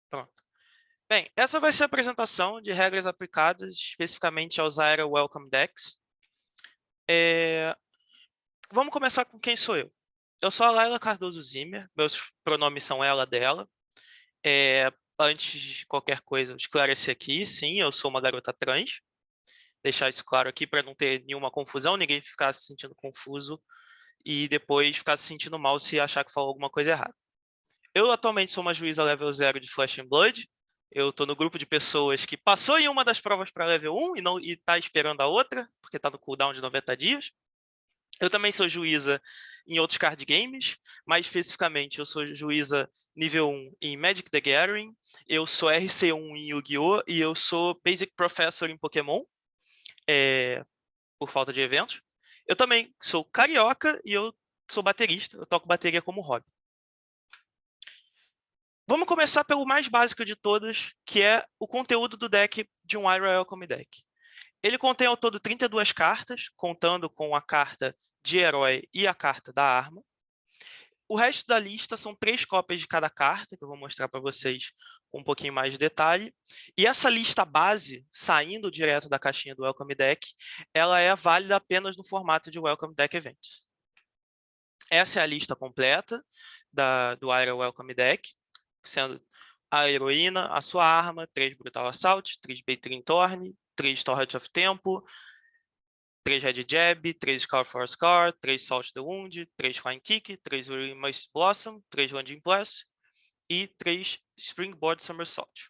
Pronto. Bem, essa vai ser a apresentação de regras aplicadas especificamente aos AERA Welcome Decks. Vamos começar com quem sou eu. Eu sou a Laila Cardoso Zimmer, meus pronomes são ela, dela. Antes de qualquer coisa, esclarecer aqui, sim, eu sou uma garota trans. Deixar isso claro aqui para não ter nenhuma confusão, ninguém ficar se sentindo confuso e depois ficar se sentindo mal se achar que falou alguma coisa errada. Eu atualmente sou uma juíza level 0 de Flesh and Blood. Eu estou no grupo de pessoas que passou em uma das provas para level 1 e não está esperando a outra, porque está no cooldown de 90 dias. Eu também sou juíza em outros card games, mais especificamente eu sou juíza nível 1 em Magic the Gathering, eu sou RC1 em Yu-Gi-Oh! E eu sou Basic Professor em Pokémon, por falta de eventos. Eu também sou carioca e eu sou baterista, eu toco bateria como hobby. Vamos começar pelo mais básico de todos, que é o conteúdo do deck de um Ira Welcome Deck. Ele contém ao todo 32 cartas, contando com a carta de herói e a carta da arma. O resto da lista são 3 cópias de cada carta, que eu vou mostrar para vocês com um pouquinho mais de detalhe. E essa lista base, saindo direto da caixinha do Welcome Deck, ela é válida apenas no formato de Welcome Deck Events. Essa é a lista completa do Ira Welcome Deck, sendo a heroína, a sua arma, 3 Brutal Assault, 3 Beittering Thorn, 3 Torrent of Tempo, 3 Red Jab, 3 Scar for Scar, 3 Salt the Wound, 3 Flying Kick, 3 Mist Blossom, 3 Landing Blast e 3 Springboard Somersault.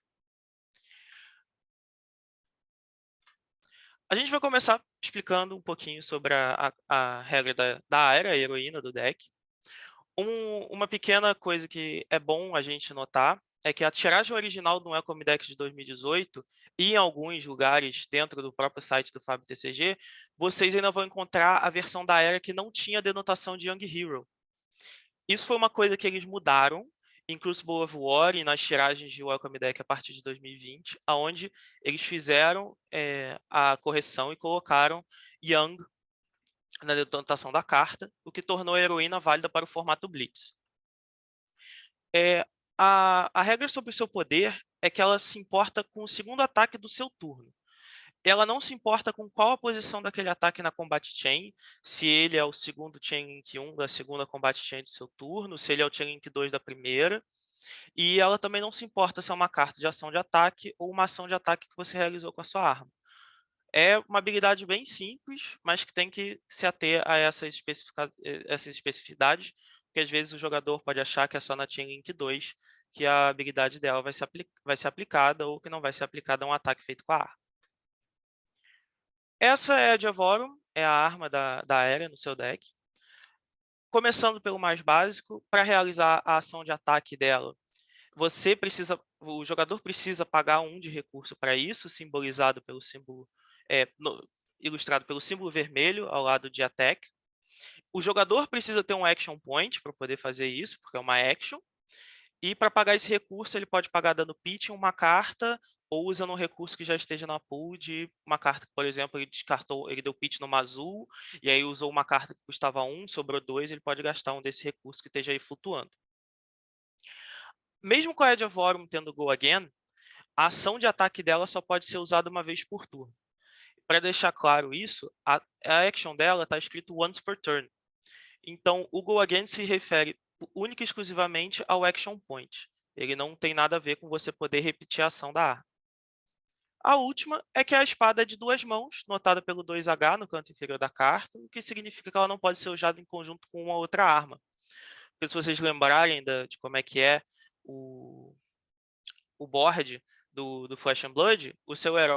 A gente vai começar explicando um pouquinho sobre a regra da Aera, a heroína do deck. Uma pequena coisa que é bom a gente notar é que a tiragem original do Welcome Deck de 2018 e em alguns lugares dentro do próprio site do Fábio TCG, vocês ainda vão encontrar a versão da Era que não tinha denotação de Young Hero. Isso foi uma coisa que eles mudaram em Crucible of War e nas tiragens de Welcome Deck a partir de 2020, onde eles fizeram a correção e colocaram Young na denotação da carta, o que tornou a heroína válida para o formato Blitz. A regra sobre o seu poder é que ela se importa com o segundo ataque do seu turno. Ela não se importa com qual a posição daquele ataque na Combat Chain, se ele é o segundo Chain Link 1 da segunda Combat Chain do seu turno, se ele é o Chain Link 2 da primeira, e ela também não se importa se é uma carta de ação de ataque ou uma ação de ataque que você realizou com a sua arma. É uma habilidade bem simples, mas que tem que se ater a essas especificidades, porque às vezes o jogador pode achar que é só na Chain Link 2 que a habilidade dela vai ser aplicada ou que não vai ser aplicada a um ataque feito com a arma. Essa é a Diavorum, é a arma da Aérea no seu deck. Começando pelo mais básico, para realizar a ação de ataque dela, o jogador precisa pagar 1 de recurso para isso, simbolizado pelo símbolo, ilustrado pelo símbolo vermelho ao lado de attack. O jogador precisa ter um action point para poder fazer isso, porque é uma action. E para pagar esse recurso, ele pode pagar dando pitch em uma carta ou usando um recurso que já esteja na pool de uma carta que, por exemplo, ele deu pitch numa azul e aí usou uma carta que custava 1, sobrou 2, ele pode gastar um desse recurso que esteja aí flutuando. Mesmo com a Edge of Aurum tendo Go Again, a ação de ataque dela só pode ser usada uma vez por turno. Para deixar claro isso, a action dela está escrito once per turn. Então, o Go Again se refere única e exclusivamente ao action point. Ele não tem nada a ver com você poder repetir a ação da arma. A última é que a espada é de 2 mãos, notada pelo 2H no canto inferior da carta, o que significa que ela não pode ser usada em conjunto com uma outra arma. Porque se vocês lembrarem de como é que é o board do Flesh and Blood,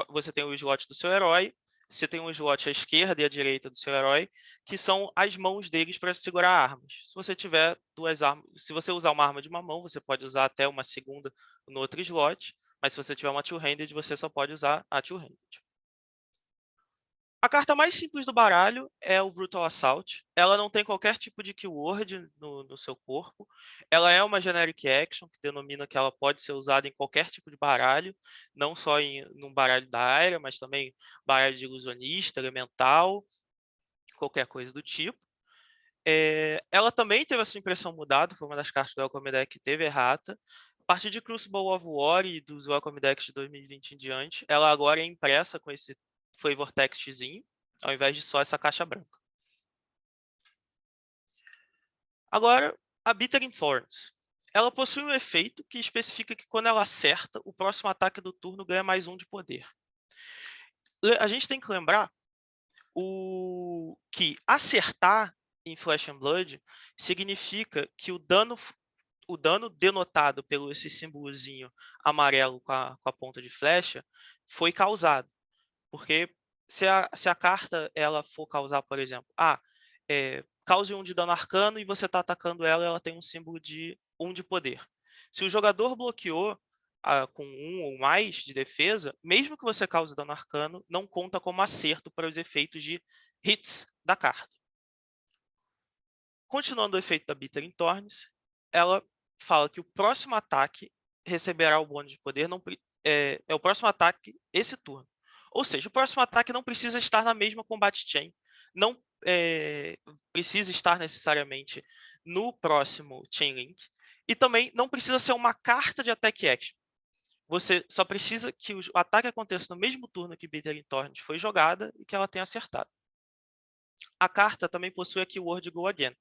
você tem o slot do seu herói, você tem um slot à esquerda e à direita do seu herói, que são as mãos deles para segurar armas. Se você tiver 2 armas, se você usar uma arma de uma mão, você pode usar até uma segunda no outro slot, mas se você tiver uma two-handed, você só pode usar a two-handed. A carta mais simples do baralho é o Brutal Assault. Ela não tem qualquer tipo de keyword no seu corpo. Ela é uma generic action, que denomina que ela pode ser usada em qualquer tipo de baralho, não só num baralho da área, mas também baralho de ilusionista, elemental, qualquer coisa do tipo. Ela também teve a sua impressão mudada, foi uma das cartas do Welcome Deck que teve errata. partir de Crucible of War e dos Welcome Decks de 2020 em diante, ela agora é impressa com esse Flavor Textzinho, ao invés de só essa caixa branca. Agora, a Bittering Thorns. Ela possui um efeito que especifica que quando ela acerta, o próximo ataque do turno ganha mais 1 de poder. A gente tem que lembrar que acertar em Flesh and Blood significa que o dano denotado pelo esse símbolozinho amarelo com a ponta de flecha foi causado. Porque se a carta ela for causar, por exemplo, cause 1 de dano arcano e você está atacando ela, ela tem um símbolo de 1 de poder. Se o jogador bloqueou com 1 ou mais de defesa, mesmo que você cause dano arcano, não conta como acerto para os efeitos de hits da carta. Continuando o efeito da Bittering Thorns, ela fala que o próximo ataque receberá o bônus de poder, é o próximo ataque esse turno. Ou seja, o próximo ataque não precisa estar na mesma combat chain, não precisa estar necessariamente no próximo chain link, e também não precisa ser uma carta de attack action. Você só precisa que o ataque aconteça no mesmo turno que Bittering Thorns foi jogada e que ela tenha acertado. A carta também possui aqui o Word Go Again,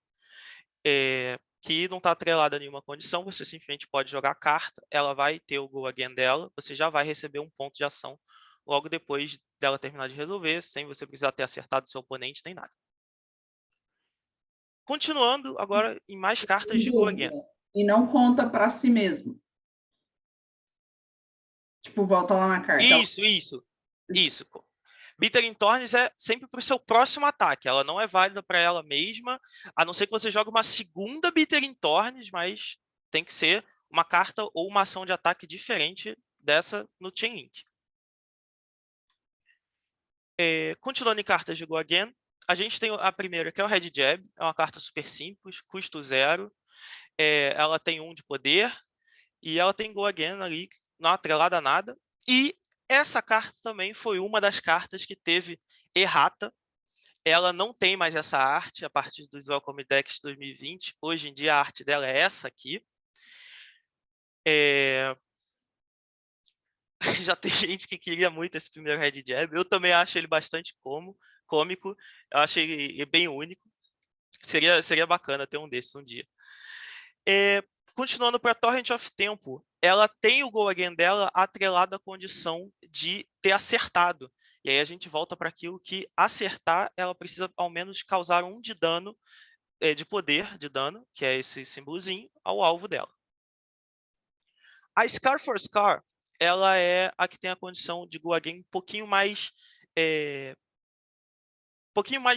que não está atrelada a nenhuma condição, você simplesmente pode jogar a carta, ela vai ter o Go Again dela, você já vai receber um ponto de ação logo depois dela terminar de resolver, sem você precisar ter acertado seu oponente nem nada. Continuando agora em mais cartas de Go Again. E não conta para si mesmo. Tipo, volta lá na carta. Isso. Bittering Thorns é sempre para o seu próximo ataque. Ela não é válida para ela mesma, a não ser que você jogue uma segunda Bittering Thorns, mas tem que ser uma carta ou uma ação de ataque diferente dessa no Chain Link. Continuando em cartas de Go Again, a gente tem a primeira, que é o Red Jab. É uma carta super simples, custo 0. Ela tem 1 de poder e ela tem Go Again ali, não atrelada a nada. E essa carta também foi uma das cartas que teve errata. Ela não tem mais essa arte a partir dos Welcome Decks 2020. Hoje em dia a arte dela é essa aqui. Já tem gente que queria muito esse primeiro Red Jab. Eu também acho ele bastante cômico. Eu acho ele bem único. Seria bacana ter um desses um dia. Continuando para Torrent of Tempo, ela tem o Go Again dela atrelado à condição de ter acertado. E aí a gente volta para aquilo que acertar, ela precisa ao menos causar 1 de dano, de poder de dano, que é esse símbolozinho, ao alvo dela. A Scar for Scar, ela é a que tem a condição de Go Again um pouquinho mais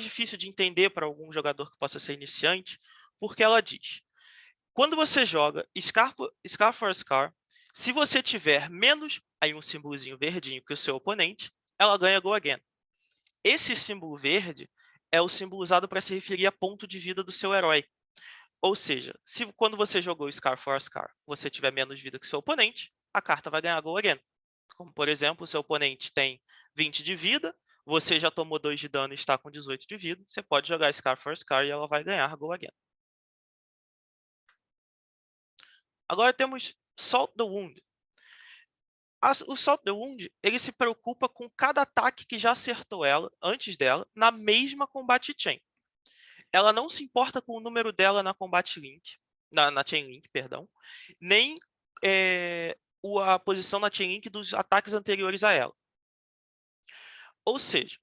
difícil de entender para algum jogador que possa ser iniciante, porque ela diz: quando você joga Scar for Scar, se você tiver menos, aí um símbolozinho verdinho que o seu oponente, ela ganha Go Again. Esse símbolo verde é o símbolo usado para se referir a ponto de vida do seu herói. Ou seja, se quando você jogou Scar for Scar, você tiver menos vida que seu oponente, a carta vai ganhar Go Again. Como, por exemplo, o seu oponente tem 20 de vida, você já tomou 2 de dano e está com 18 de vida, você pode jogar Scar for Scar e ela vai ganhar Go Again. Agora temos Salt the Wound. O Salt the Wound, ele se preocupa com cada ataque que já acertou ela, antes dela, na mesma Combat Chain. Ela não se importa com o número dela na Combat Link, na Chain Link, perdão, nem a posição na Chain Link dos ataques anteriores a ela. Ou seja,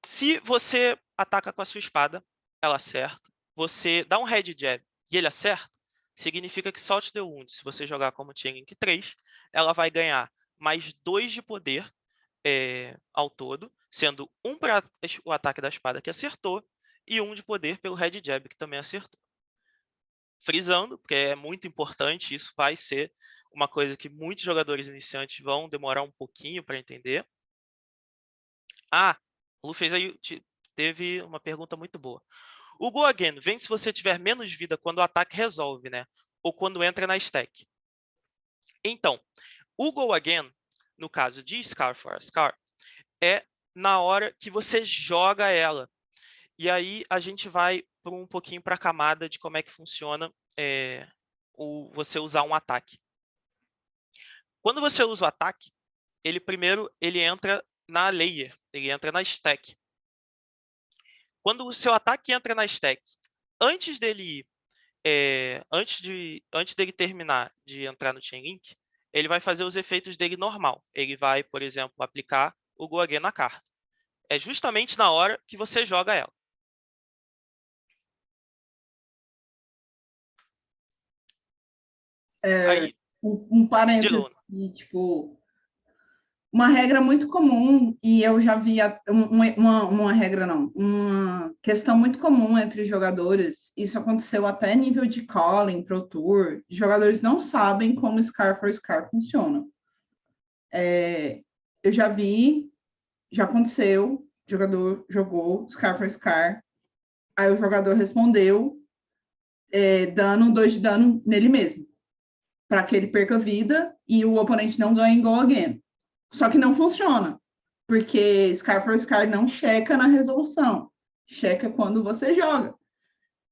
se você ataca com a sua espada, ela acerta, você dá um Red Jab e ele acerta, significa que Salt the Wound, se você jogar como Chain Link 3, ela vai ganhar mais 2 de poder ao todo, sendo 1 para o ataque da espada que acertou e 1 de poder pelo Red Jab que também acertou. Frisando, porque é muito importante, isso vai ser uma coisa que muitos jogadores iniciantes vão demorar um pouquinho para entender. O Lu teve uma pergunta muito boa. O Go Again vem se você tiver menos vida quando o ataque resolve, né? Ou quando entra na stack. Então, o Go Again, no caso de Scar for Scar, é na hora que você joga ela. E aí a gente vai um pouquinho para a camada de como é que funciona você usar um ataque. Quando você usa o ataque, ele primeiro entra na layer, ele entra na stack. Quando o seu ataque entra na stack, antes dele antes dele terminar de entrar no Chainlink, ele vai fazer os efeitos dele normal. Ele vai, por exemplo, aplicar o Go Again na carta. É justamente na hora que você joga ela. Aí, Um diga, parêntese, Luna. tipo, uma regra muito comum, e eu já vi uma regra, não, uma questão muito comum entre jogadores, isso aconteceu até nível de Calling, Pro Tour, jogadores não sabem como Scar for Scar funciona. Eu já vi, já aconteceu, jogador jogou Scar for Scar, aí o jogador respondeu dando 2 de dano nele mesmo, para que ele perca vida e o oponente não ganhe Go Again. Só que não funciona, porque Scar for Scar não checa na resolução, checa quando você joga.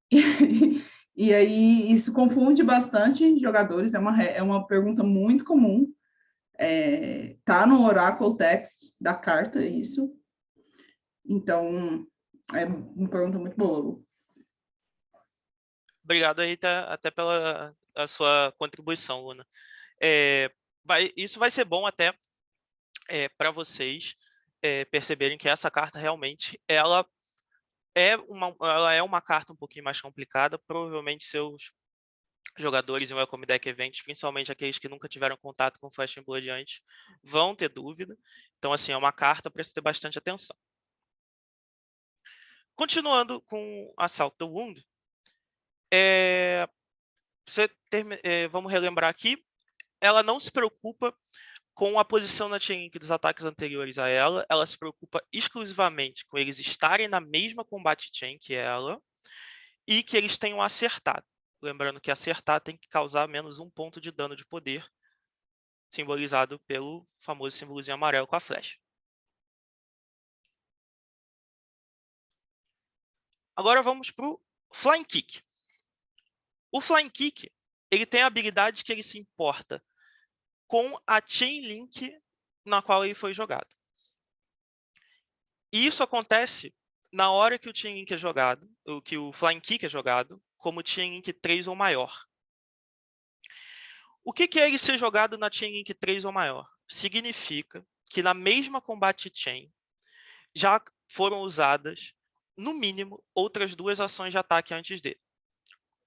E aí isso confunde bastante jogadores, é uma pergunta muito comum. Tá no Oracle Text da carta isso. Então, é uma pergunta muito boa, Lu. Obrigado aí até pela a sua contribuição, Luna. Isso vai ser bom até para vocês perceberem que essa carta realmente ela é uma carta um pouquinho mais complicada. Provavelmente seus jogadores em Welcome Deck Events, principalmente aqueles que nunca tiveram contato com Flesh and Blood antes, vão ter dúvida. Então, assim, é uma carta para se ter bastante atenção. Continuando com Assault the Wound, vamos relembrar aqui, ela não se preocupa com a posição na chainlink dos ataques anteriores a ela, ela se preocupa exclusivamente com eles estarem na mesma combat chain que ela e que eles tenham acertado. Lembrando que acertar tem que causar menos 1 ponto de dano de poder, simbolizado pelo famoso símbolozinho amarelo com a flecha. Agora vamos para o Flying Kick. O Flying Kick ele tem a habilidade que ele se importa com a Chainlink na qual ele foi jogado. E isso acontece na hora que o Chainlink é jogado, que o Flying Kick é jogado, como Chainlink 3 ou maior. O que é ele ser jogado na Chainlink 3 ou maior? Significa que na mesma Combat Chain já foram usadas, no mínimo, outras 2 ações de ataque antes dele.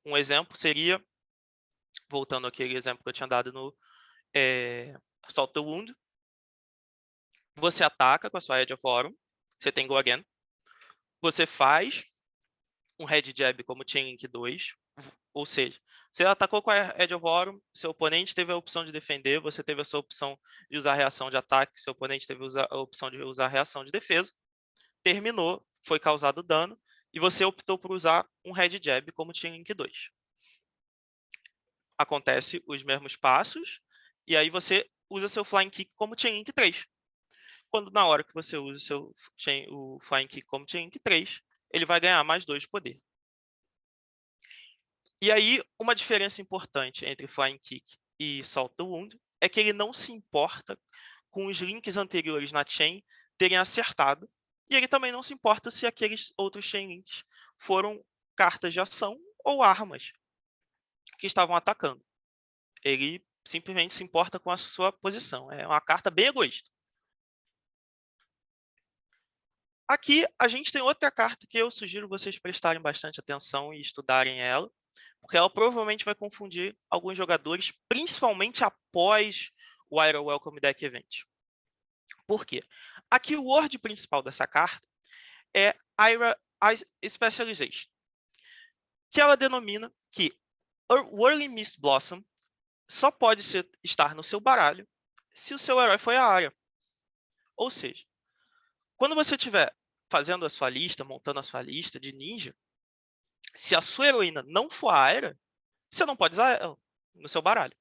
Um exemplo seria, voltando àquele exemplo que eu tinha dado no Assault the Wound, você ataca com a sua Edge of Aurum, você tem Go Again, você faz um Red Jab como Chainlink 2, ou seja, você atacou com a Edge of Aurum, seu oponente teve a opção de defender, você teve a sua opção de usar reação de ataque, seu oponente teve a opção de usar reação de defesa, terminou, foi causado dano, e você optou por usar um Red Jab como Chainlink 2. Acontece os mesmos passos, e aí você usa seu Flying Kick como Chainlink 3. Quando na hora que você usa o Flying Kick como Chainlink 3, ele vai ganhar mais 2 de poder. E aí, uma diferença importante entre Flying Kick e Salt the Wound é que ele não se importa com os links anteriores na chain terem acertado, e ele também não se importa se aqueles outros chain links foram cartas de ação ou armas que estavam atacando. Ele simplesmente se importa com a sua posição. É uma carta bem egoísta. Aqui a gente tem outra carta que eu sugiro vocês prestarem bastante atenção e estudarem ela, porque ela provavelmente vai confundir alguns jogadores, principalmente após o Ira Welcome Deck Event. Por quê? Aqui o word principal dessa carta é Ira Specialization, que ela denomina que Whirling Mist Blossom só pode estar no seu baralho se o seu herói foi a área. Ou seja, quando você estiver fazendo a sua lista, montando a sua lista de ninja, se a sua heroína não for a Aira, você não pode usar ela no seu baralho.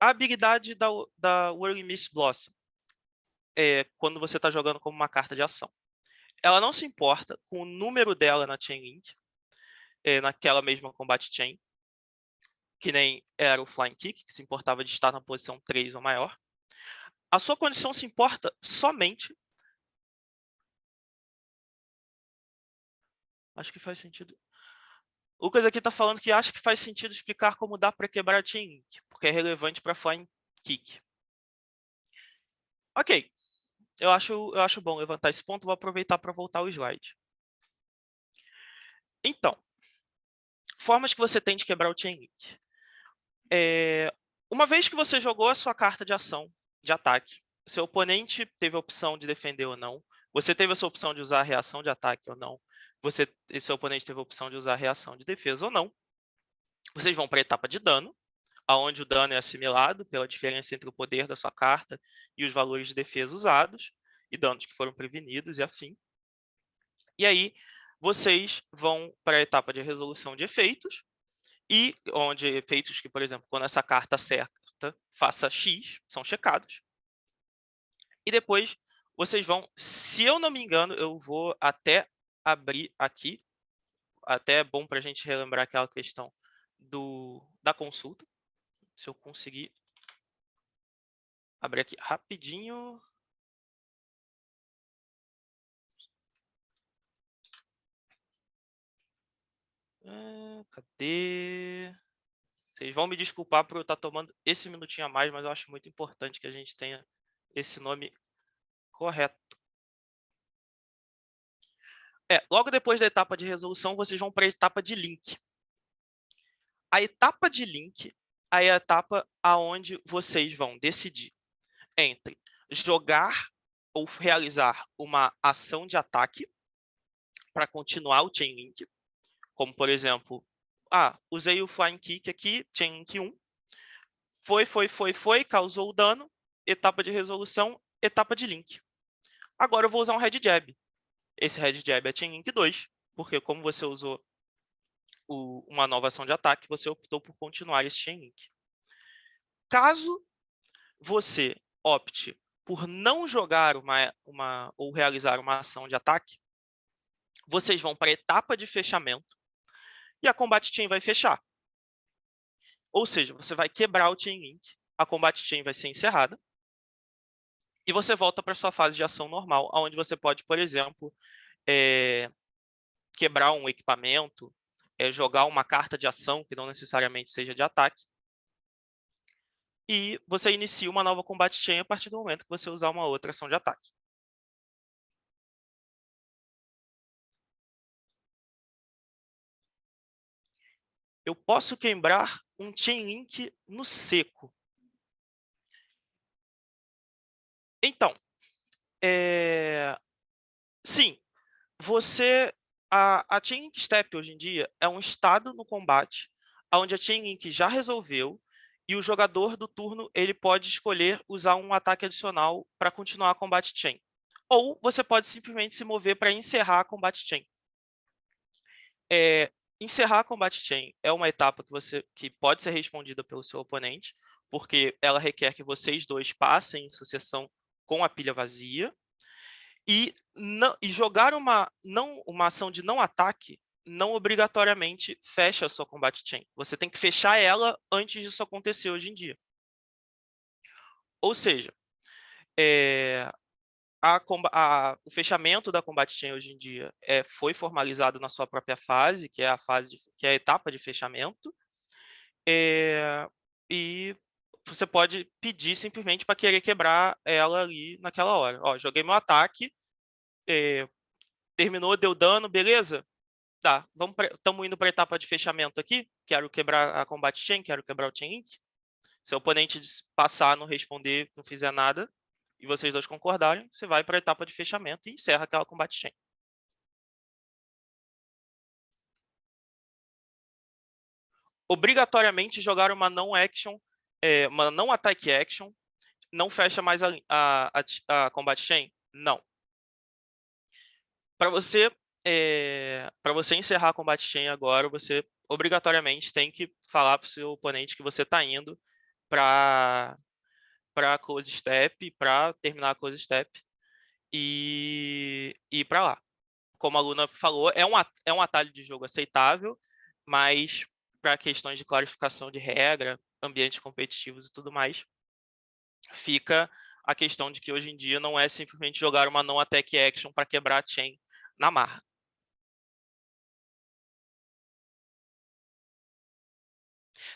A habilidade da Whirling Mist Blossom, quando você está jogando como uma carta de ação, ela não se importa com o número dela na Chainlink, naquela mesma Combat Chain. que nem era o Flying Kick, que se importava de estar na posição 3 ou maior. A sua condição se importa somente... Acho que faz sentido. O Lucas aqui está falando que acha que faz sentido explicar como dá para quebrar Chain Link, porque é relevante para Flying Kick. Ok, eu acho bom levantar esse ponto, vou aproveitar para voltar ao slide. Então, formas que você tem de quebrar o Chain Link. Uma vez que você jogou a sua carta de ação, de ataque, seu oponente teve a opção de defender ou não, você teve a sua opção de usar a reação de ataque ou não, seu oponente teve a opção de usar a reação de defesa ou não, vocês vão para a etapa de dano, onde o dano é assimilado pela diferença entre o poder da sua carta e os valores de defesa usados, e danos que foram prevenidos e afim. E aí, vocês vão para a etapa de resolução de efeitos, e onde efeitos que, por exemplo, quando essa carta acerta, faça X, são checados. E depois, vocês vão, se eu não me engano, eu vou até abrir aqui, até é bom para a gente relembrar aquela questão da consulta. Se eu conseguir abrir aqui rapidinho. Cadê? Vocês vão me desculpar por eu estar tomando esse minutinho a mais, mas eu acho muito importante que a gente tenha esse nome correto. Logo depois da etapa de resolução, vocês vão para a etapa de link. A etapa de link é a etapa onde vocês vão decidir entre jogar ou realizar uma ação de ataque para continuar o Chain Link, como, por exemplo, usei o Flying Kick aqui, Chain Link 1, foi, causou o dano, etapa de resolução, etapa de link. Agora eu vou usar um Red Jab. Esse Red Jab é Chain Link 2, porque como você usou uma nova ação de ataque, você optou por continuar esse Chain Link. Caso você opte por não jogar ou realizar uma ação de ataque, vocês vão para a etapa de fechamento e a Combat Chain vai fechar. Ou seja, você vai quebrar o Chain Link, a Combat Chain vai ser encerrada, e você volta para sua fase de ação normal, onde você pode, por exemplo, quebrar um equipamento, jogar uma carta de ação, que não necessariamente seja de ataque, e você inicia uma nova Combat Chain a partir do momento que você usar uma outra ação de ataque. Eu posso quebrar um Chain Link no seco. Então, sim, a Chain Link Step hoje em dia é um estado no combate onde a Chain Link já resolveu e o jogador do turno ele pode escolher usar um ataque adicional para continuar a Combat Chain. Ou você pode simplesmente se mover para encerrar a Combat Chain. Encerrar a Combat Chain é uma etapa que pode ser respondida pelo seu oponente, porque ela requer que vocês dois passem em sucessão com a pilha vazia. E jogar uma ação de não ataque não obrigatoriamente fecha a sua Combat Chain. Você tem que fechar ela antes disso acontecer hoje em dia. Ou seja, o fechamento da Combat Chain hoje em dia foi formalizado na sua própria fase, que é a etapa de fechamento. E você pode pedir simplesmente para querer quebrar ela ali naquela hora. Joguei meu ataque, terminou, deu dano, beleza? Tá, estamos indo para a etapa de fechamento aqui. Quero quebrar a Combat Chain, quero quebrar o Chain Link. Se o oponente passar, não responder, não fizer nada, e vocês dois concordarem, você vai para a etapa de fechamento e encerra aquela Combat Chain. Obrigatoriamente jogar uma não attack action, não fecha mais a Combat Chain? Não. Para você encerrar a Combat Chain agora, você obrigatoriamente tem que falar para o seu oponente que você está indo para a Close Step, para terminar a Close Step e ir para lá. Como a Luna falou, é um atalho de jogo aceitável, mas para questões de clarificação de regra, ambientes competitivos e tudo mais, fica a questão de que hoje em dia não é simplesmente jogar uma non-attack action para quebrar a chain na marra.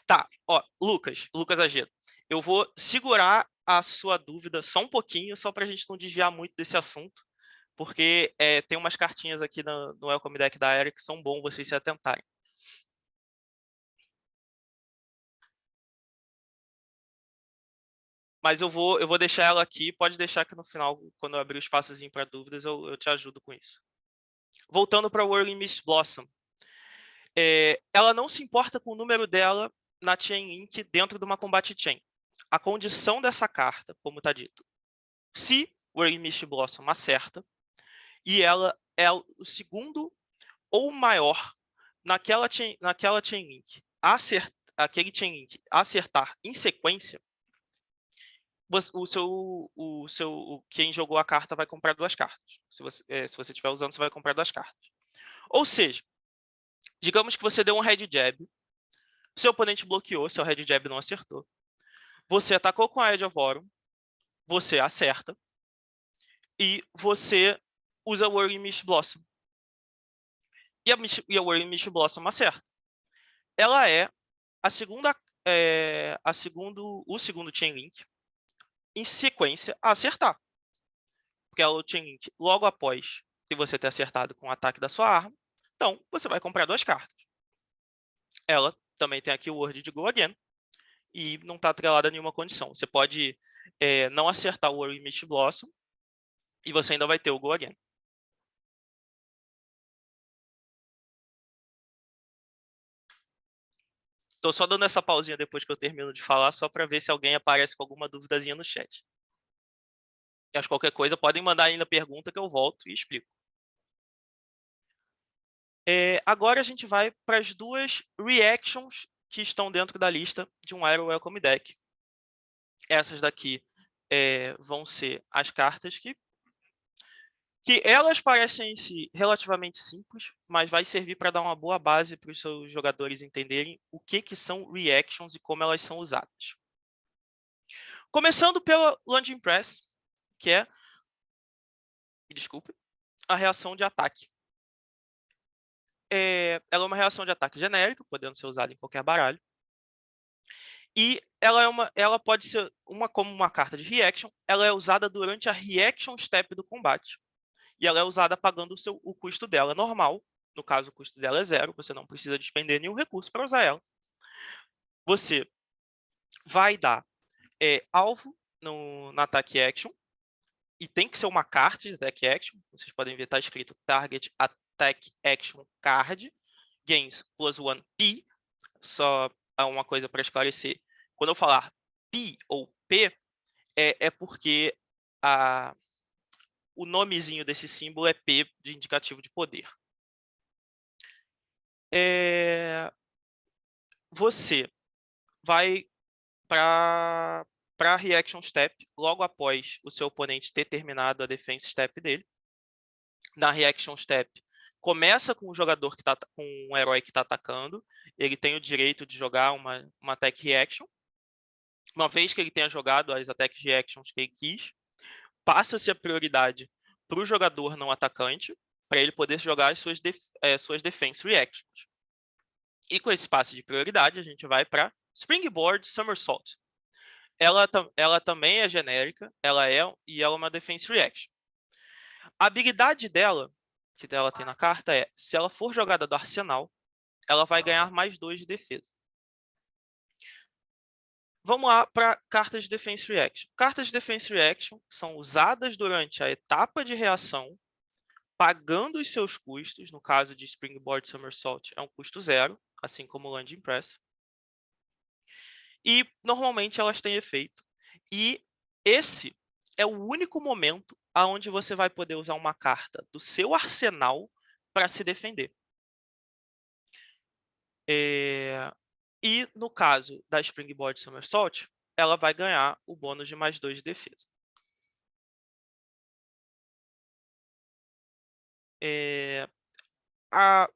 Tá, ó, Lucas Agedo, eu vou segurar a sua dúvida só um pouquinho, só para a gente não desviar muito desse assunto, porque tem umas cartinhas aqui no Welcome Deck da Eric que são bom vocês se atentarem. Mas eu vou deixar ela aqui, pode deixar que no final, quando eu abrir o espaçozinho para dúvidas, eu te ajudo com isso. Voltando para Whirling Mist Blossom. Ela não se importa com o número dela na Chain Link dentro de uma Combat Chain. A condição dessa carta, como está dito, se o Whirling Mist Blossom acerta, e ela é o segundo ou maior naquela chain link, aquele chain link acertar em sequência, quem jogou a carta vai comprar 2 cartas. Se você estiver usando, você vai comprar 2 cartas. Ou seja, digamos que você deu um Red Jab, seu oponente bloqueou, seu Red Jab não acertou. Você atacou com a Edge of Aurum, você acerta, e você usa o Whirling Mist Blossom. E a Whirling Mist Blossom acerta. Ela é o segundo Chain Link em sequência a acertar. Porque é o Chain Link logo após você ter acertado com o ataque da sua arma. Então, você vai comprar 2 cartas. Ela também tem aqui o word de Go Again. E não está atrelada a nenhuma condição. Você pode não acertar o Whirling Mist Blossom. E você ainda vai ter o Go Again. Estou só dando essa pausinha depois que eu termino de falar, só para ver se alguém aparece com alguma duvidazinha no chat. Mas qualquer coisa, podem mandar ainda pergunta que eu volto e explico. Agora a gente vai para as 2 reactions que estão dentro da lista de um Aero Welcome Deck. Essas daqui vão ser as cartas que elas parecem em si relativamente simples, mas vai servir para dar uma boa base para os seus jogadores entenderem o que são reactions e como elas são usadas. Começando pela Lunging Press, que é, a reação de ataque. Ela é uma reação de ataque genérica, podendo ser usada em qualquer baralho. E ela pode ser como uma carta de reaction, ela é usada durante a reaction step do combate. E ela é usada pagando o custo dela normal. No caso, o custo dela é 0, você não precisa despender nenhum recurso para usar ela. Você vai dar alvo na attack action, e tem que ser uma carta de attack action. Vocês podem ver, está escrito Target Attack Action Card, Gains +1 P. Só uma coisa para esclarecer. Quando eu falar P ou P, é porque o nomezinho desse símbolo é P de indicativo de poder. Você vai para a Reaction Step logo após o seu oponente ter terminado a Defense Step dele. Na Reaction Step, começa com o jogador com um herói que está atacando. Ele tem o direito de jogar uma Attack Reaction. Uma vez que ele tenha jogado as Attack Reactions que ele quis, passa-se a prioridade para o jogador não atacante, para ele poder jogar as suas Defense Reactions. E com esse passe de prioridade, a gente vai para Springboard Somersault. Ela também é genérica, ela é uma Defense Reaction. A habilidade dela, que ela tem na carta, é: se ela for jogada do arsenal, ela vai ganhar mais 2 de defesa. Vamos lá para cartas de Defense Reaction. Cartas de Defense Reaction são usadas durante a etapa de reação, pagando os seus custos. No caso de Springboard Somersault, é um custo 0, assim como o Lunging Press. E, normalmente, elas têm efeito. E esse é o único momento onde você vai poder usar uma carta do seu arsenal para se defender. E, no caso da Springboard Somersault, ela vai ganhar o bônus de mais 2 de defesa.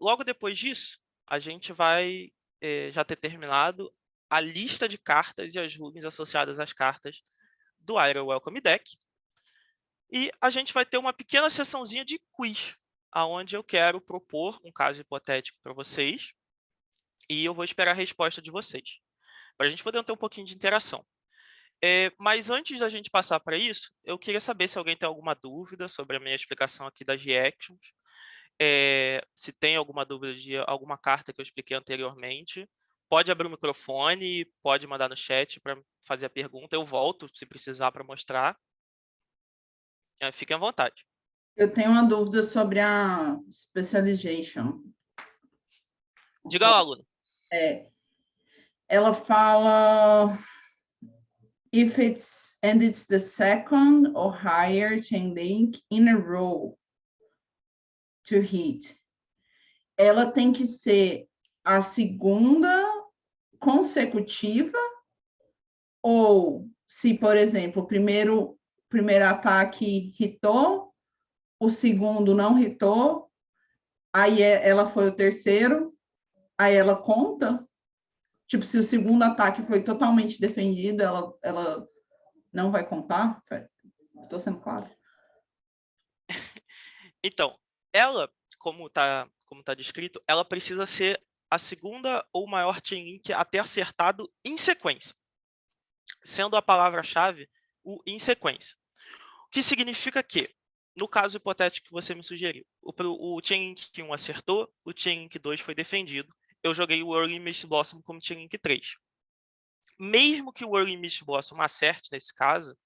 Logo depois disso, a gente vai já ter terminado a lista de cartas e as rulings associadas às cartas do Iron Welcome Deck. E a gente vai ter uma pequena sessãozinha de quiz, onde eu quero propor um caso hipotético para vocês e eu vou esperar a resposta de vocês, para a gente poder ter um pouquinho de interação. Mas antes da gente passar para isso, eu queria saber se alguém tem alguma dúvida sobre a minha explicação aqui das reactions, se tem alguma dúvida de alguma carta que eu expliquei anteriormente. Pode abrir o microfone, pode mandar no chat para fazer a pergunta. Eu volto, se precisar, para mostrar. Fiquem à vontade. Eu tenho uma dúvida sobre a specialization. Diga lá, aluno. Ela fala if it's the second or higher chain link in a row to hit. Ela tem que ser a segunda consecutiva ou se, por exemplo, o primeiro ataque hitou, o segundo não hitou, aí ela foi o terceiro, aí ela conta? Tipo, se o segundo ataque foi totalmente defendido, ela não vai contar? Estou sendo claro. Então, ela, como tá descrito, ela precisa ser a segunda ou maior chain link a ter acertado em sequência, sendo a palavra-chave o em sequência. O que significa que, no caso hipotético que você me sugeriu, o chain link 1 acertou, o chain link 2 foi defendido, eu joguei o Early Mist Blossom como chain link 3. Mesmo que o Early Mist Blossom acerte nesse caso,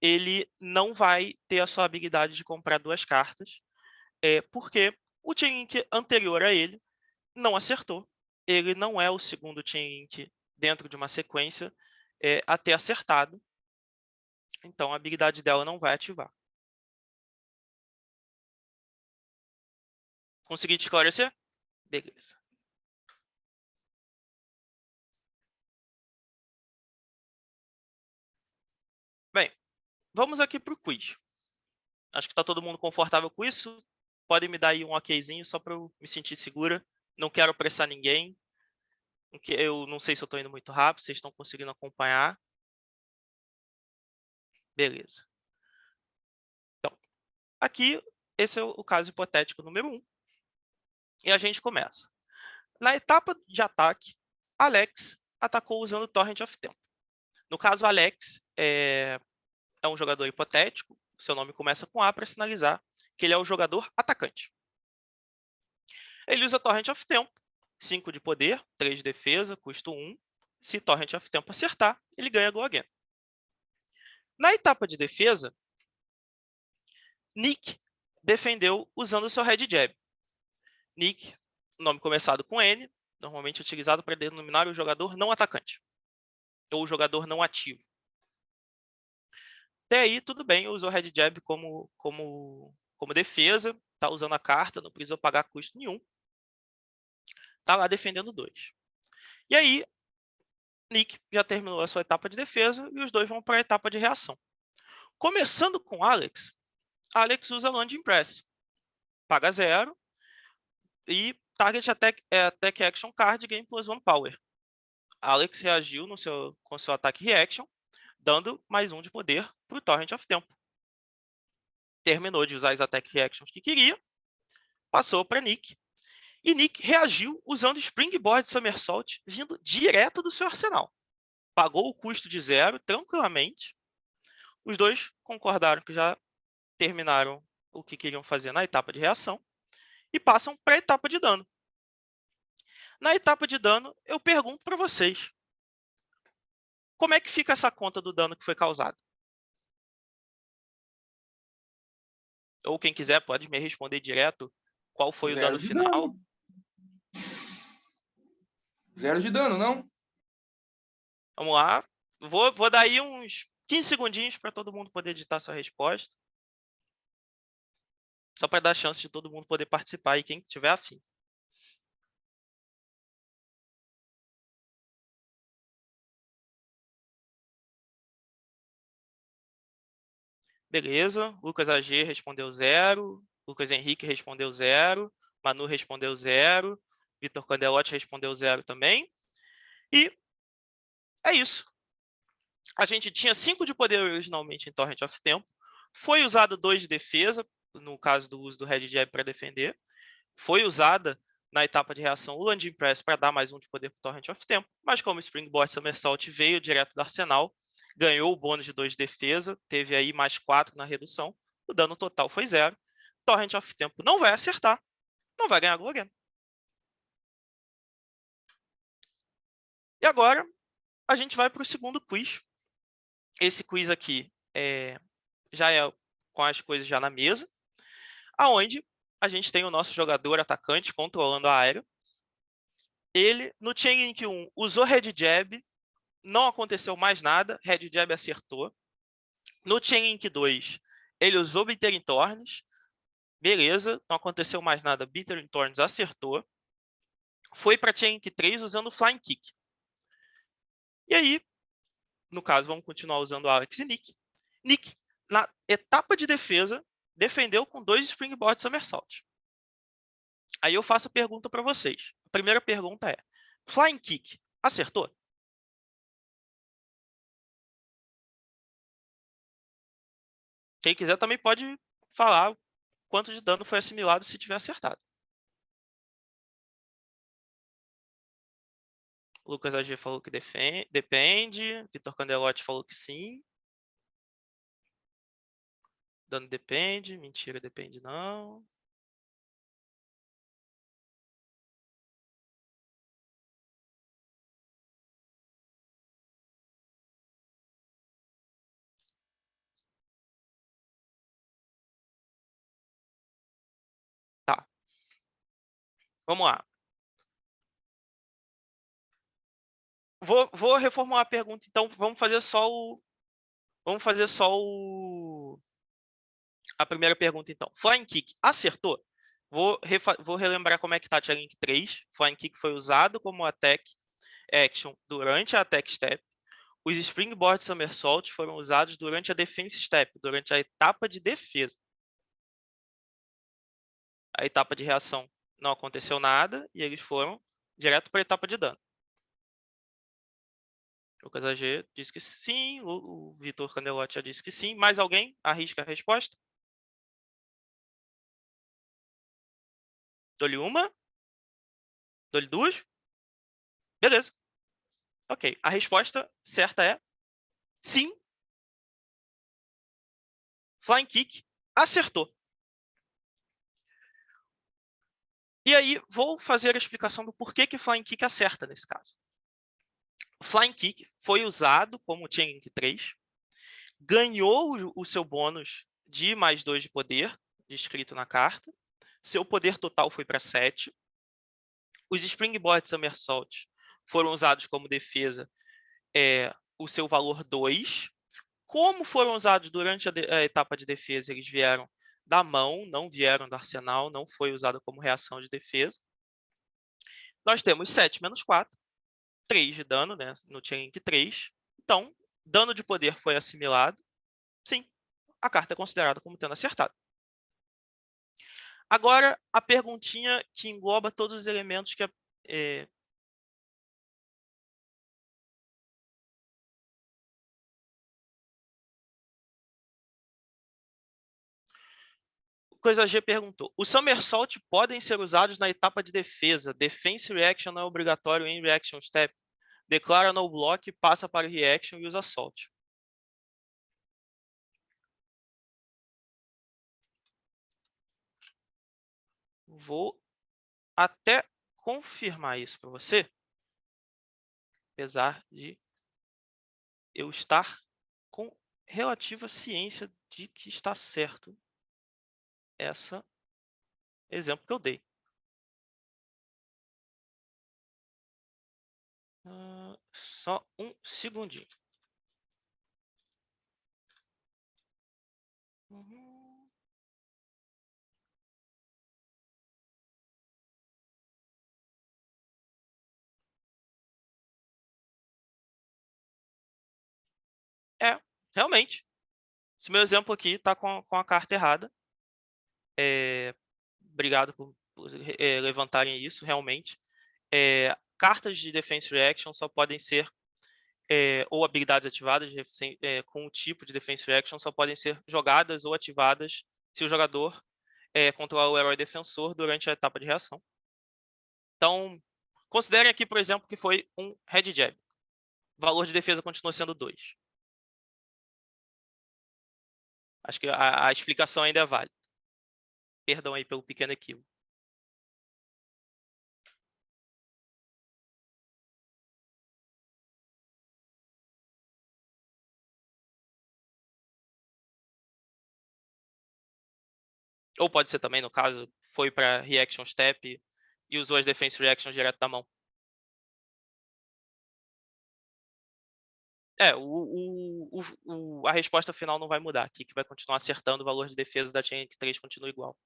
ele não vai ter a sua habilidade de comprar 2 cartas, porque o chain link anterior a ele não acertou. Ele não é o segundo chain link dentro de uma sequência a ter acertado. Então, a habilidade dela não vai ativar. Consegui te esclarecer? Beleza. Bem, vamos aqui para o quiz. Acho que está todo mundo confortável com isso. Podem me dar aí um okzinho só para eu me sentir segura. Não quero apressar ninguém. Eu não sei se eu estou indo muito rápido, vocês estão conseguindo acompanhar. Beleza. Então, aqui, esse é o caso hipotético número 1. E a gente começa. Na etapa de ataque, Alex atacou usando Torrent of Tempo. No caso, Alex é um jogador hipotético. Seu nome começa com A para sinalizar que ele é o jogador atacante. Ele usa Torrent of Tempo, 5 de poder, 3 de defesa, custo 1. Se Torrent of Tempo acertar, ele ganha Go Again. Na etapa de defesa, Nick defendeu usando seu Red Jab. Nick, nome começado com N, normalmente utilizado para denominar o jogador não atacante, ou o jogador não ativo. Até aí, tudo bem, usou Red Jab como defesa, tá usando a carta, não precisou pagar custo nenhum. Tá lá defendendo 2. E aí, Nick já terminou a sua etapa de defesa e os dois vão para a etapa de reação. Começando com Alex, Alex usa Land Impress. Paga 0 e Target Attack Action Card Game plus 1 Power. Alex reagiu com seu ataque reaction, dando mais 1 de poder para o Torrent of Tempo. Terminou de usar as attack reactions que queria, passou para Nick. E Nick reagiu usando Springboard Somersault vindo direto do seu arsenal. Pagou o custo de 0 tranquilamente. Os dois concordaram que já terminaram o que queriam fazer na etapa de reação e passam para a etapa de dano. Na etapa de dano, eu pergunto para vocês, como é que fica essa conta do dano que foi causado? Ou quem quiser pode me responder direto qual foi o dano final. Dano. 0 de dano, não? Vamos lá. Vou dar aí uns 15 segundinhos para todo mundo poder editar sua resposta. Só para dar chance de todo mundo poder participar e quem tiver afim. Beleza. Lucas AG respondeu 0. Lucas Henrique respondeu 0. Manu respondeu 0. Vitor Candelotti respondeu 0 também. E é isso. A gente tinha 5 de poder originalmente em Torrent of Tempo. Foi usado 2 de defesa, no caso do uso do Red Jab para defender. Foi usada na etapa de reação o Landing Press para dar mais 1 de poder para o Torrent of Tempo. Mas como o Springboard Somersault veio direto do arsenal, ganhou o bônus de 2 de defesa, teve aí mais 4 na redução. O dano total foi 0. Torrent of Tempo não vai acertar, não vai ganhar Gloriana. E agora a gente vai para o segundo quiz. Esse quiz aqui já é com as coisas já na mesa, aonde a gente tem o nosso jogador atacante controlando a aéreo. Ele, no Chain Link 1, usou Red Jab, não aconteceu mais nada, Red Jab acertou. No Chain Link 2, ele usou Bitter Thorns, beleza, não aconteceu mais nada, Bitter Thorns acertou. Foi para Chain Link 3 usando Flying Kick. E aí, no caso, vamos continuar usando Alex e Nick. Nick, na etapa de defesa, defendeu com 2 Springboard Somersault. Aí eu faço a pergunta para vocês. A primeira pergunta é: Flying Kick acertou? Quem quiser também pode falar quanto de dano foi assimilado se tiver acertado. Lucas AG falou que depende. Vitor Candelotti falou que sim. Dano depende. Mentira, depende não. Tá. Vamos lá. Vou reformular a pergunta, então vamos fazer só a primeira pergunta, então. Flying Kick acertou? Vou relembrar como é que tá Chain Link 3. Flying Kick foi usado como attack action durante a attack step. Os Springboard Somersault foram usados durante a defense step, durante a etapa de defesa. A etapa de reação não aconteceu nada e eles foram direto para a etapa de dano. O Lucas AG disse que sim, o Vitor Candelotti já disse que sim. Mais alguém arrisca a resposta? Dou-lhe uma? Dou-lhe duas? Beleza. Ok. A resposta certa é sim. Flying Kick acertou. E aí, vou fazer a explicação do porquê que Flying Kick acerta nesse caso. O Flying Kick foi usado como Chain Link 3, ganhou o seu bônus de mais 2 de poder, descrito na carta. Seu poder total foi para 7. Os Springboard Somersault foram usados como defesa, o seu valor 2. Como foram usados durante a etapa de defesa, eles vieram da mão, não vieram do arsenal, não foi usado como reação de defesa. Nós temos 7 menos 4, 3 de dano, né, no Chain Link 3. Então, dano de poder foi assimilado. Sim, a carta é considerada como tendo acertado. Agora, a perguntinha que engloba todos os elementos que Coisa G perguntou: os Somersault podem ser usados na etapa de defesa. Defense Reaction não é obrigatório em Reaction Step. Declara no block, passa para o Reaction e usa Assault. Vou até confirmar isso para você, apesar de eu estar com relativa ciência de que está certo esse exemplo que eu dei. Só um segundinho. Realmente. Esse meu exemplo aqui está com a carta errada. Obrigado por levantarem isso, realmente. cartas de Defense Reaction só podem ser, ou habilidades ativadas com o tipo de Defense Reaction só podem ser jogadas ou ativadas se o jogador controlar o herói defensor durante a etapa de reação. Então, considerem aqui, por exemplo, que foi um Red Jab. O valor de defesa continua sendo 2. Acho que a explicação ainda é válida. Perdão aí pelo pequeno equívoco. Ou pode ser também, no caso, foi para Reaction Step e usou as Defense Reactions direto da mão. A resposta final não vai mudar aqui, que vai continuar acertando o valor de defesa da Chain Link 3 continua igual.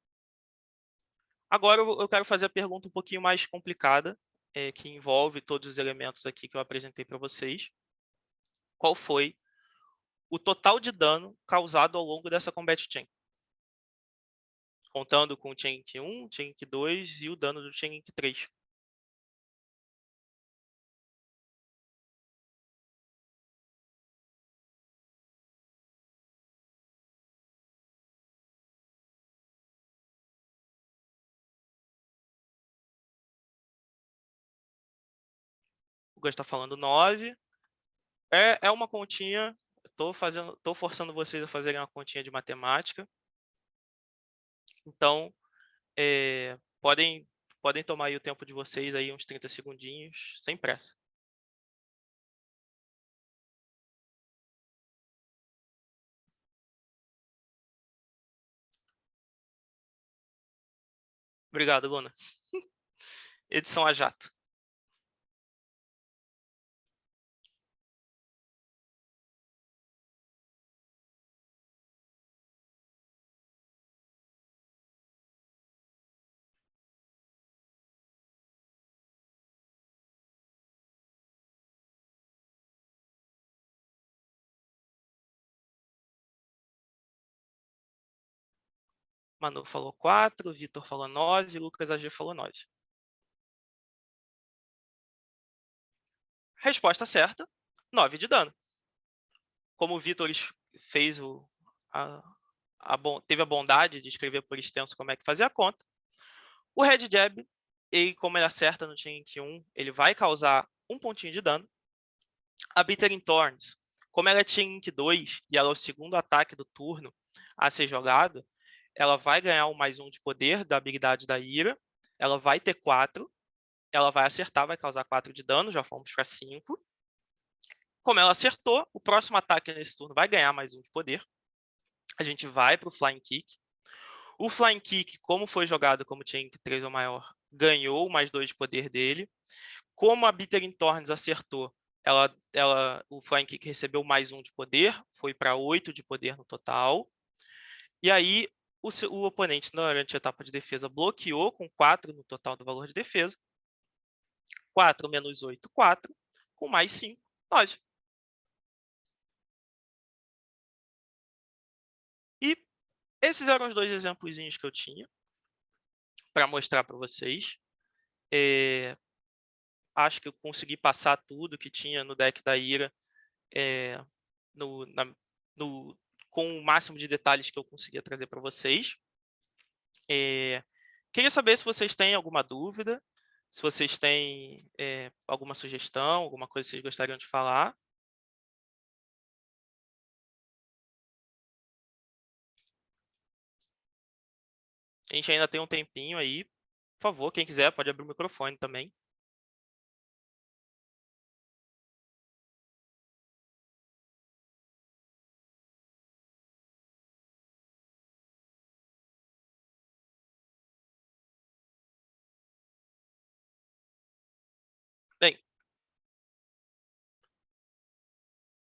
Agora eu quero fazer a pergunta um pouquinho mais complicada, que envolve todos os elementos aqui que eu apresentei para vocês. Qual foi o total de dano causado ao longo dessa Combat Chain? Contando com o Chain Link 1, Chain Link 2 e o dano do Chain Link 3. O Gus está falando 9. É uma continha. Estou forçando vocês a fazerem uma continha de matemática. Então, podem tomar aí o tempo de vocês, aí, uns 30 segundinhos, sem pressa. Obrigado, Luna. Edição a jato. Manu falou 4, Vitor falou 9, Lucas AG falou 9. Resposta certa, 9 de dano. Como o Vitor fez teve a bondade de escrever por extenso como é que fazia a conta, o Red Jab, como ele acerta no Chain Link 1, ele vai causar 1 pontinho de dano. A Bittering Thorns, como ela é Chain Link 2 e ela é o segundo ataque do turno a ser jogado, ela vai ganhar o +1 de poder da habilidade da Ira. Ela vai ter 4. Ela vai acertar, vai causar 4 de dano. Já fomos para 5. Como ela acertou, o próximo ataque nesse turno vai ganhar +1 de poder. A gente vai para o Flying Kick. O Flying Kick, como foi jogado como Chain Link 3 ou maior, ganhou o +2 de poder dele. Como a Bittering Thorns acertou, o Flying Kick recebeu +1 de poder. Foi para 8 de poder no total. E aí, o oponente, durante a etapa de defesa, bloqueou com 4 no total do valor de defesa. 4 menos 8, 4. Com mais 5, 9. E esses eram os 2 exemplos que eu tinha para mostrar para vocês. Acho que eu consegui passar tudo que tinha no deck da Ira com o máximo de detalhes que eu conseguia trazer para vocês. Queria saber se vocês têm alguma dúvida, se vocês têm alguma sugestão, alguma coisa que vocês gostariam de falar. A gente ainda tem um tempinho aí. Por favor, quem quiser pode abrir o microfone também. Bem,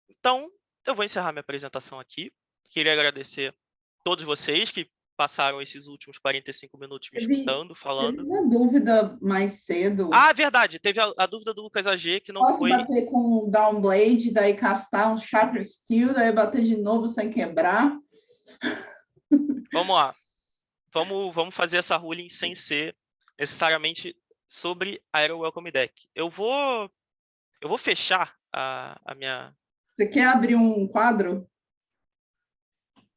então eu vou encerrar minha apresentação aqui. Queria agradecer a todos vocês que passaram esses últimos 45 minutos me escutando, falando. Teve uma dúvida mais cedo. Ah, verdade, teve a dúvida do Lucas AG, que não Posso foi... bater com um Downblade, daí castar um Chakra Steel, daí bater de novo sem quebrar? Vamos lá. Vamos fazer essa ruling sem ser necessariamente sobre Aero Welcome Deck. Eu vou fechar a minha... Você quer abrir um quadro?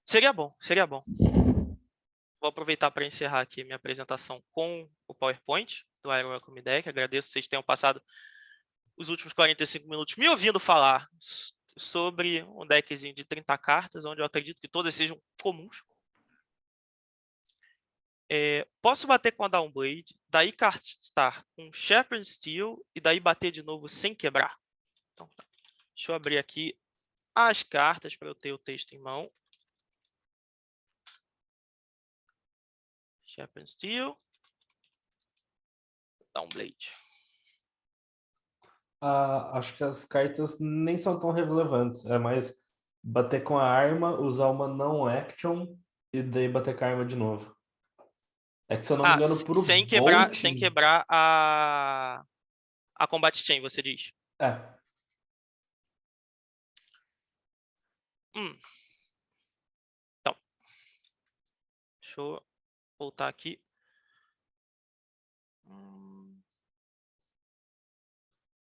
Seria bom, seria bom. Vou aproveitar para encerrar aqui minha apresentação com o PowerPoint do Aero Welcome Deck. Agradeço que vocês tenham passado os últimos 45 minutos me ouvindo falar sobre um deckzinho de 30 cartas, onde eu acredito que todas sejam comuns. Posso bater com a Downblade, daí castar um Shepherd Steel e daí bater de novo sem quebrar. Então, tá. Deixa eu abrir aqui as cartas para eu ter o texto em mão. Shepherd Steel, Downblade. Acho que as cartas nem são tão relevantes. É mais bater com a arma, usar uma não-action e daí bater com a arma de novo. É que, se eu não me engano, por sem quebrar a Combat Chain, você diz. É. Então, deixa eu voltar aqui.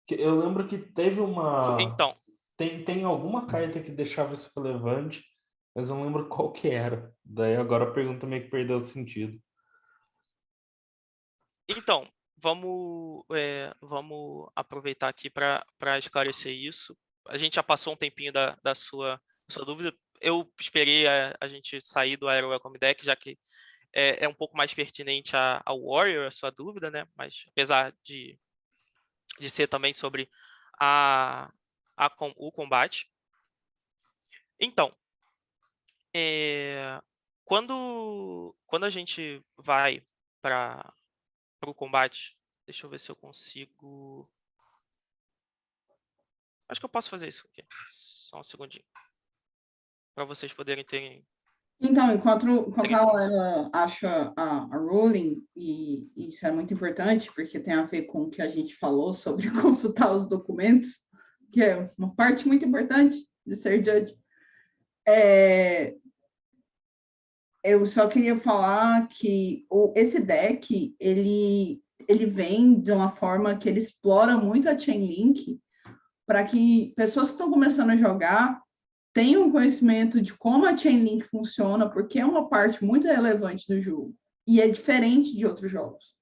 Eu lembro que teve uma... Então. Tem alguma carta que deixava isso relevante, mas eu não lembro qual que era. Daí agora a pergunta meio que perdeu o sentido. Então, vamos aproveitar aqui para esclarecer isso. A gente já passou um tempinho da sua dúvida. Eu esperei a gente sair do Aero Welcome Deck, já que é um pouco mais pertinente ao Warrior, a sua dúvida, né? Mas apesar de ser também sobre o combate. Então, quando a gente vai para o combate, deixa eu ver se eu consigo... Acho que eu posso fazer isso aqui. Só um segundinho. Para vocês poderem terem... Então, enquanto ela acha a ruling, e isso é muito importante, porque tem a ver com o que a gente falou sobre consultar os documentos, que é uma parte muito importante de ser judge. Eu só queria falar que esse deck, ele vem de uma forma que ele explora muito a Chainlink, para que pessoas que estão começando a jogar tenham um conhecimento de como a Chainlink funciona, porque é uma parte muito relevante do jogo e é diferente de outros jogos.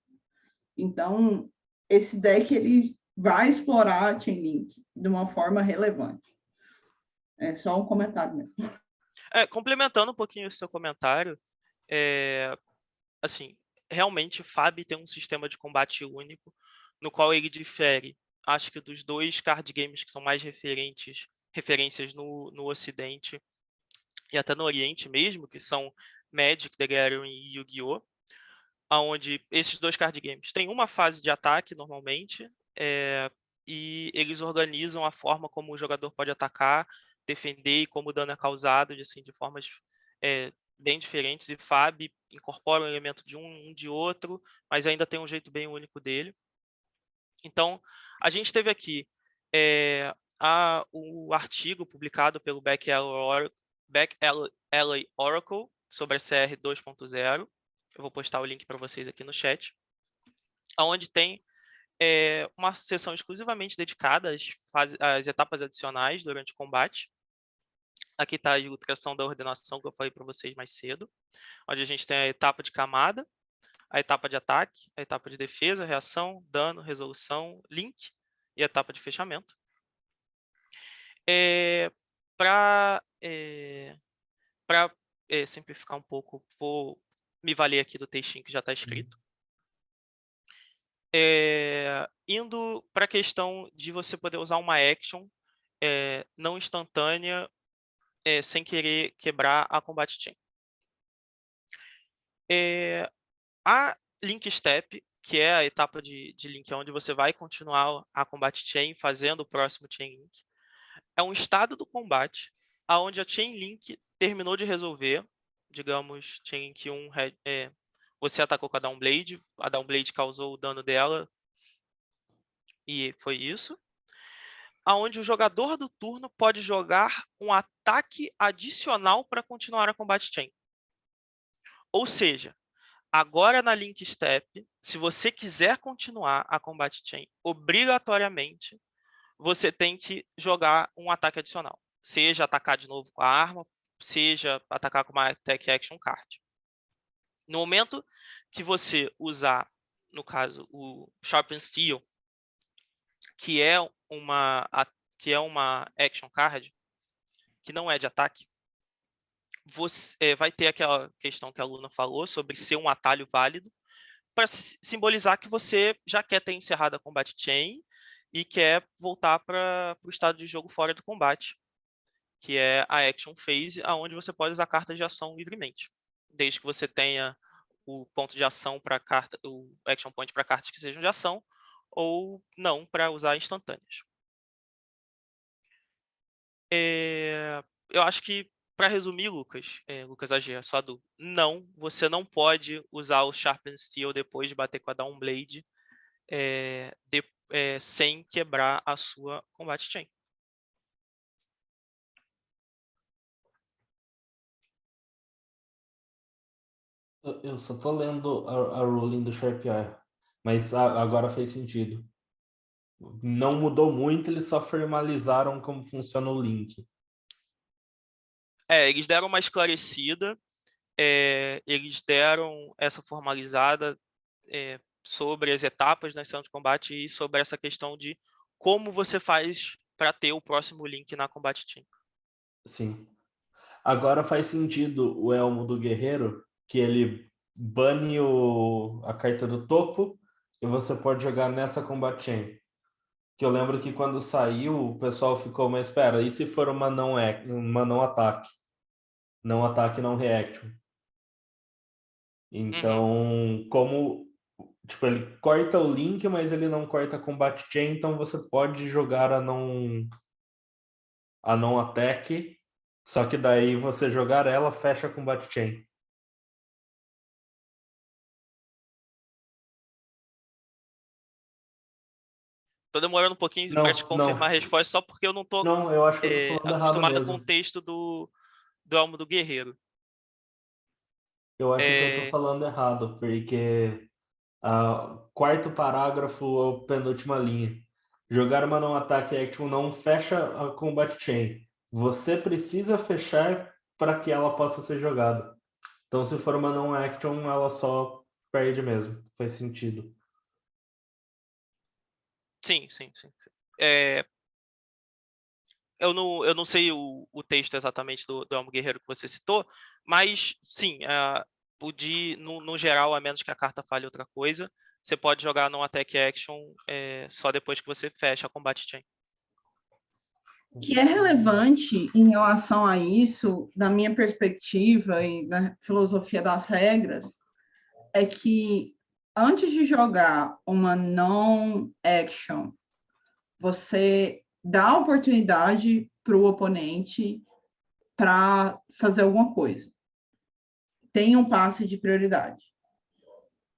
Então, esse deck ele vai explorar a Chainlink de uma forma relevante. É só um comentário mesmo. Complementando um pouquinho o seu comentário, assim, realmente o FAB tem um sistema de combate único, no qual ele difere, acho que dos dois card games que são mais referências no Ocidente e até no Oriente mesmo, que são Magic, The Gathering e Yu-Gi-Oh!, onde esses dois card games têm uma fase de ataque normalmente, e eles organizam a forma como o jogador pode atacar, defender e como o dano é causado, de formas bem diferentes. E FAB incorpora um elemento de um de outro, mas ainda tem um jeito bem único dele. Então, a gente teve aqui o artigo publicado pelo Back Alley Oracle sobre a CR 2.0. Eu vou postar o link para vocês aqui no chat, onde tem uma sessão exclusivamente dedicada às etapas adicionais durante o combate. Aqui está a ilustração da ordenação que eu falei para vocês mais cedo, onde a gente tem a etapa de camada, a etapa de ataque, a etapa de defesa, reação, dano, resolução, link e a etapa de fechamento. Para simplificar um pouco, vou me valer aqui do textinho que já está escrito. Indo para a questão de você poder usar uma action não instantânea sem querer quebrar a Combat Chain. A Link Step, que é a etapa de link onde você vai continuar a Combat Chain fazendo o próximo Chain Link, é um estado do combate onde a Chain Link terminou de resolver. Digamos, Chain Link 1, você atacou com a Downblade causou o dano dela, e foi isso. Onde o jogador do turno pode jogar um ataque adicional para continuar a Combat Chain. Ou seja, Agora, na Link Step, se você quiser continuar a Combat Chain, obrigatoriamente, você tem que jogar um ataque adicional. Seja atacar de novo com a arma, seja atacar com uma Attack Action Card. No momento que você usar, no caso, o Sharpen Steel, que é uma Action Card, que não é de ataque, você vai ter aquela questão que a Luna falou sobre ser um atalho válido, para simbolizar que você já quer ter encerrado a Combat Chain e quer voltar para o estado de jogo fora do combate, que é a Action Phase, onde você pode usar cartas de ação livremente, desde que você tenha o ponto de ação para carta, o Action Point para cartas que sejam de ação, ou não para usar instantâneas. Eu acho que, para resumir, Lucas AG, só do não, você não pode usar o Sharpen Steel depois de bater com a Downblade sem quebrar a sua Combat Chain. Eu só tô lendo a ruling do Sharp Eye, mas agora fez sentido. Não mudou muito, eles só formalizaram como funciona o link. Eles deram uma esclarecida, eles deram essa formalizada sobre as etapas na cena de combate e sobre essa questão de como você faz para ter o próximo link na Combat Chain. Sim. Agora faz sentido o elmo do guerreiro, que ele bane a carta do topo e você pode jogar nessa Combat Chain. Que eu lembro que quando saiu, o pessoal ficou, mas espera, e se for uma não ataque? Não ataque, não reaction. Então, como tipo, ele corta o link, mas ele não corta a Combat Chain, então você pode jogar a não attack, só que daí você jogar ela fecha a Combat Chain. Tô demorando um pouquinho para te confirmar a resposta só porque eu não tô Não, eu acho que eu tô falando errado acostumado com o mesmo. texto do Elmo do Guerreiro. Eu acho que eu tô falando errado, porque quarto parágrafo ou penúltima linha. Jogar uma não ataque action não fecha a Combat Chain. Você precisa fechar para que ela possa ser jogada. Então, se for uma não action, ela só perde mesmo. Faz sentido. Sim. Eu não sei o texto exatamente do Elmo Guerreiro que você citou, mas sim, no geral, a menos que a carta fale outra coisa, você pode jogar no Attack Action só depois que você fecha a Combat Chain. Que é relevante em relação a isso, da minha perspectiva e da filosofia das regras, é que antes de jogar uma non-action, você dá a oportunidade para o oponente para fazer alguma coisa. Tem um passe de prioridade.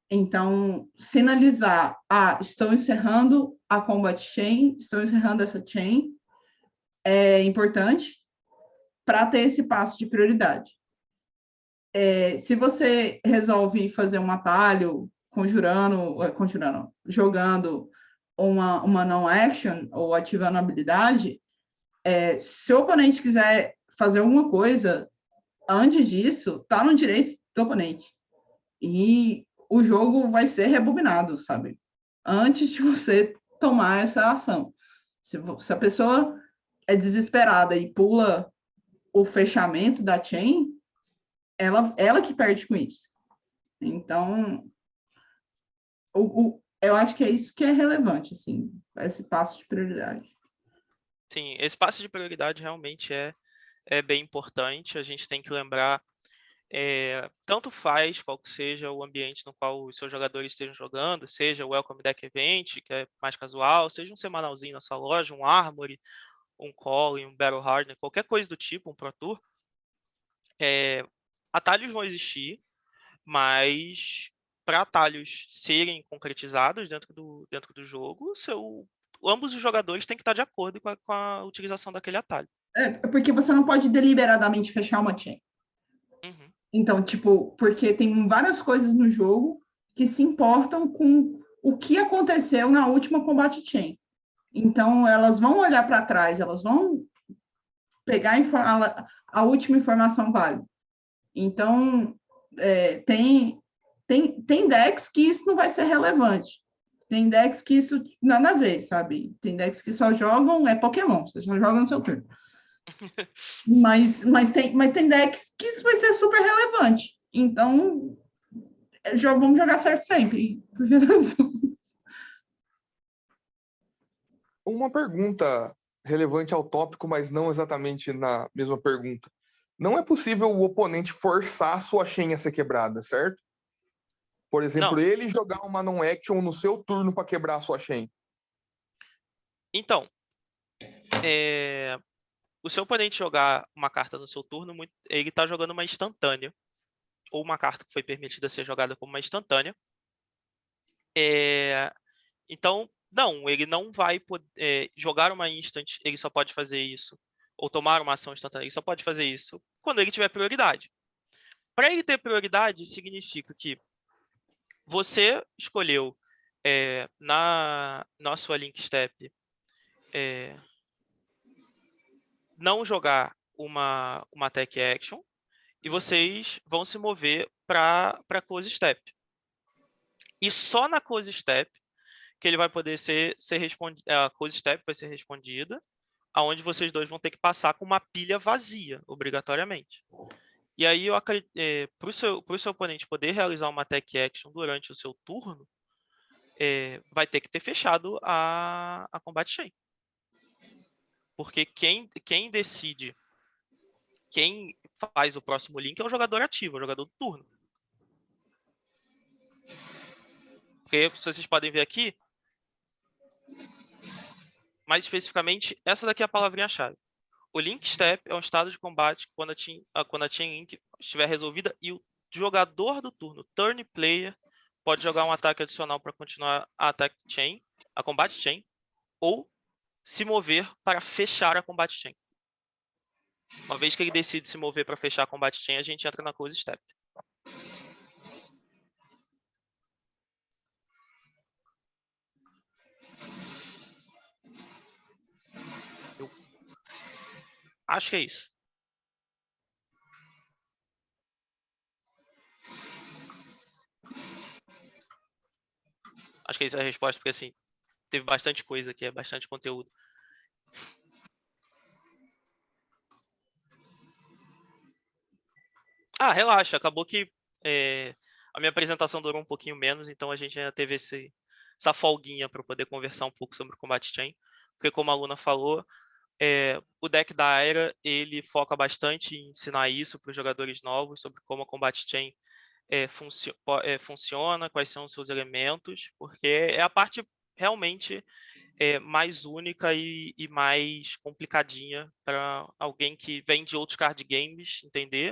Então, sinalizar, estou encerrando a Combat Chain, estou encerrando essa chain, é importante para ter esse passo de prioridade. Se você resolve fazer um atalho, jogando uma non-action ou ativando a habilidade, se o oponente quiser fazer alguma coisa antes disso, tá no direito do oponente. E o jogo vai ser rebobinado, sabe? Antes de você tomar essa ação. Se a pessoa é desesperada e pula o fechamento da chain, ela que perde com isso. Então, eu acho que é isso que é relevante, assim, esse passo de prioridade. Sim, esse passo de prioridade realmente é bem importante. A gente tem que lembrar, tanto faz qual que seja o ambiente no qual os seus jogadores estejam jogando, seja o Welcome Deck Event, que é mais casual, seja um semanalzinho na sua loja, um Armory, um Calling, um Battle Hardener, qualquer coisa do tipo, um Pro Tour, atalhos vão existir, mas para atalhos serem concretizados dentro do jogo, ambos os jogadores têm que estar de acordo com a utilização daquele atalho. Porque você não pode deliberadamente fechar uma chain. Uhum. Então, tipo, porque tem várias coisas no jogo que se importam com o que aconteceu na última Combat Chain. Então, elas vão olhar para trás, elas vão pegar a última informação válida. Então, tem decks que isso não vai ser relevante. Tem decks que isso nada a ver, sabe? Tem decks que só jogam, Pokémon, você só joga no seu turno. Mas tem decks que isso vai ser super relevante. Então, vamos jogar certo sempre. Uma pergunta relevante ao tópico, mas não exatamente na mesma pergunta. Não é possível o oponente forçar a sua chain a ser quebrada, certo? Por exemplo, Não. ele jogar uma non-action no seu turno para quebrar a sua chain. Então, o seu oponente jogar uma carta no seu turno, ele está jogando uma instantânea, ou uma carta que foi permitida ser jogada como uma instantânea. Então, não, ele não vai poder jogar uma instant, ele só pode fazer isso, ou tomar uma ação instantânea, ele só pode fazer isso quando ele tiver prioridade. Para ele ter prioridade, significa que você escolheu na sua Link Step não jogar uma Attack Action, e vocês vão se mover para Close Step. E só na Close Step que ele vai poder ser respondido, a Close Step vai ser respondida, aonde vocês dois vão ter que passar com uma pilha vazia, obrigatoriamente. E aí, para o seu oponente poder realizar uma Attack Action durante o seu turno, vai ter que ter fechado a Combat Chain. Porque quem decide, quem faz o próximo link é o jogador ativo, é o jogador do turno. Porque vocês podem ver aqui, mais especificamente, essa daqui é a palavrinha-chave. O Link Step é um estado de combate quando a Chain Link estiver resolvida e o jogador do turno, Turn Player, pode jogar um ataque adicional para continuar a Combat Chain, ou se mover para fechar a Combat Chain. Uma vez que ele decide se mover para fechar a Combat Chain, a gente entra na Close Step. Acho que é isso. Acho que essa é a resposta, porque assim, teve bastante coisa aqui, é bastante conteúdo. Ah, relaxa, acabou que a minha apresentação durou um pouquinho menos, então a gente já teve essa folguinha para poder conversar um pouco sobre o Combat Chain, porque como a Luna falou, o deck da Era, ele foca bastante em ensinar isso para os jogadores novos, sobre como a Combat Chain funciona, quais são os seus elementos, porque é a parte realmente mais única e mais complicadinha para alguém que vem de outros card games entender,